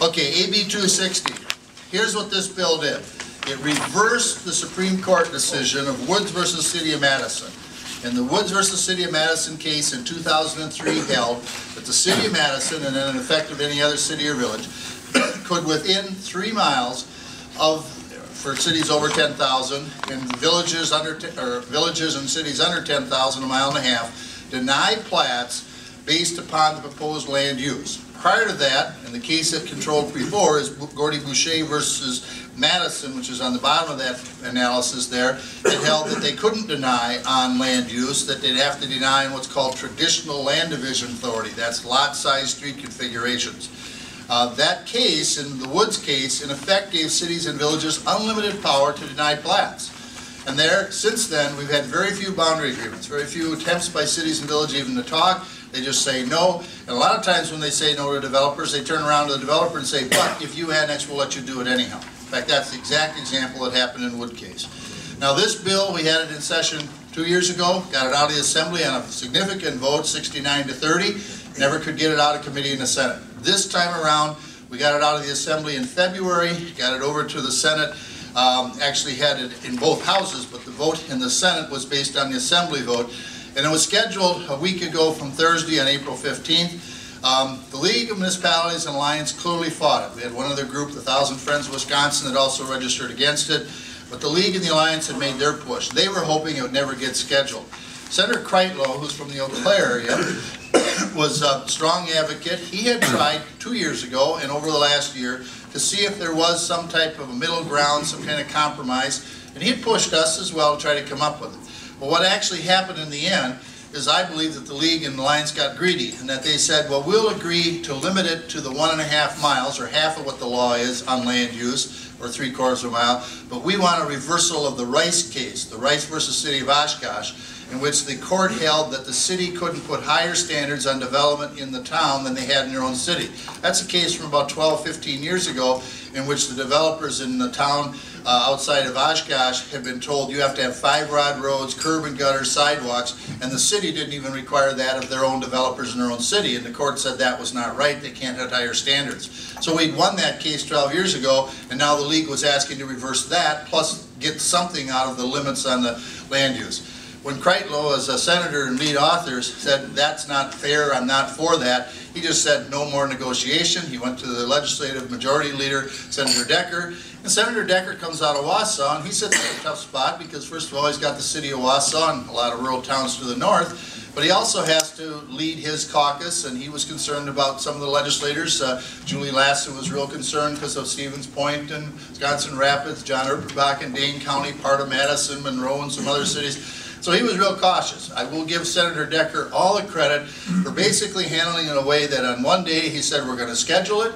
Okay, AB260. Here's what this bill did. It reversed the Supreme Court decision of Woods versus City of Madison. And the Woods versus City of Madison case in 2003 held that the City of Madison, and then in effect of any other city or village, could within 3 miles of, for cities over 10,000 and villages and cities under 10,000, a mile and a half, deny plats based upon the proposed land use. Prior to that, and the case that controlled before is Gordy Boucher versus Madison, which is on the bottom of that analysis there. It held that they couldn't deny on land use, that they'd have to deny in what's called traditional land division authority. That's lot size street configurations. That case, in the Woods case, in effect gave cities and villages unlimited power to deny plats. And there, since then, we've had very few boundary agreements, very few attempts by cities and villages even to talk. They just say no. And a lot of times when they say no to developers, they turn around to the developer and say, but if you annex, we'll let you do it anyhow. In fact, that's the exact example that happened in the Wood case. Now this bill, we had it in session 2 years ago, got it out of the Assembly on a significant vote, 69 to 30, never could get it out of committee in the Senate. This time around, we got it out of the Assembly in February, got it over to the Senate, actually had it in both houses, but the vote in the Senate was based on the Assembly vote. And it was scheduled a week ago from Thursday on April 15th. The League of Municipalities and Alliance clearly fought it. We had one other group, the Thousand Friends of Wisconsin, that also registered against it. But the League and the Alliance had made their push. They were hoping it would never get scheduled. Senator Kreitlow, who's from the Eau Claire area, was a strong advocate. He had tried 2 years ago and over the last year to see if there was some type of a middle ground, some kind of compromise. And he had pushed us as well to try to come up with it. But what actually happened in the end is I believe that the League and the Alliance got greedy and that they said, well, we'll agree to limit it to the 1.5 miles or half of what the law is on land use, or 3/4 of a mile, but we want a reversal of the Rice case, the Rice versus City of Oshkosh, in which the court held that the city couldn't put higher standards on development in the town than they had in their own city. That's a case from about 12, 15 years ago in which the developers in the town outside of Oshkosh had been told you have to have 5-rod roads, curb and gutter, sidewalks, and the city didn't even require that of their own developers in their own city, and the court said that was not right, they can't have higher standards. So we'd won that case 12 years ago, and now the League was asking to reverse that, plus get something out of the limits on the land use. When Kreitlow, as a senator and lead author, said that's not fair, I'm not for that, he just said no more negotiation. He went to the legislative majority leader, Senator Decker, and Senator Decker comes out of Wausau, and he sits in a tough spot because first of all he's got the city of Wausau and a lot of rural towns to the north, but he also has to lead his caucus, and he was concerned about some of the legislators. Julie Lasso was real concerned because of Stevens Point and Wisconsin Rapids, John Erpenbach in Dane County, part of Madison, Monroe, and some other cities. So he was real cautious. I will give Senator Decker all the credit for basically handling it in a way that on one day he said we're going to schedule it,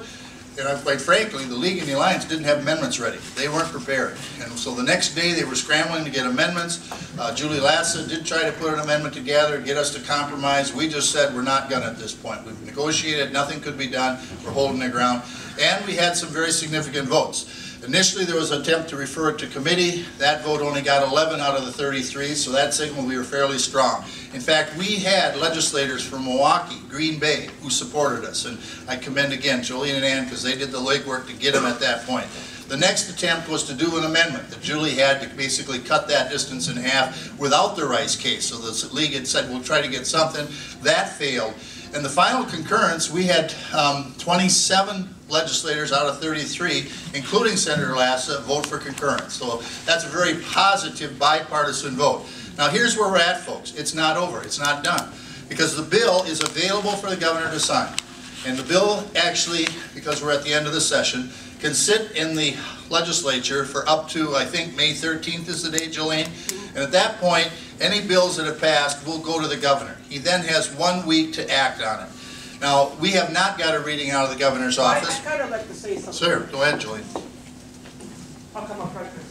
and quite frankly the League and the Alliance didn't have amendments ready. They weren't prepared. And so the next day they were scrambling to get amendments. Julie Lasso did try to put an amendment together and get us to compromise. We just said we're not going to at this point. We've negotiated, nothing could be done, we're holding the ground. And we had some very significant votes. Initially there was an attempt to refer it to committee. That vote only got 11 out of the 33, so that signaled we were fairly strong. In fact, we had legislators from Milwaukee, Green Bay, who supported us, and I commend again Jolene and Ann because they did the legwork to get them at that point. The next attempt was to do an amendment that Julie had to basically cut that distance in half without the Rice case. So the League had said we'll try to get something. That failed. And the final concurrence, we had 27 legislators out of 33, including Senator Lasso, vote for concurrence. So that's a very positive bipartisan vote. Now here's where we're at, folks. It's not over. It's not done. Because the bill is available for the governor to sign. And the bill actually, because we're at the end of the session, can sit in the legislature for up to, I think, May 13th is the date, Jolene. And at that point, any bills that have passed will go to the governor. He then has 1 week to act on it. Now, we have not got a reading out of the governor's office. I'd kind of like to say something. Sir, go ahead, Jolene. I'll come up right there.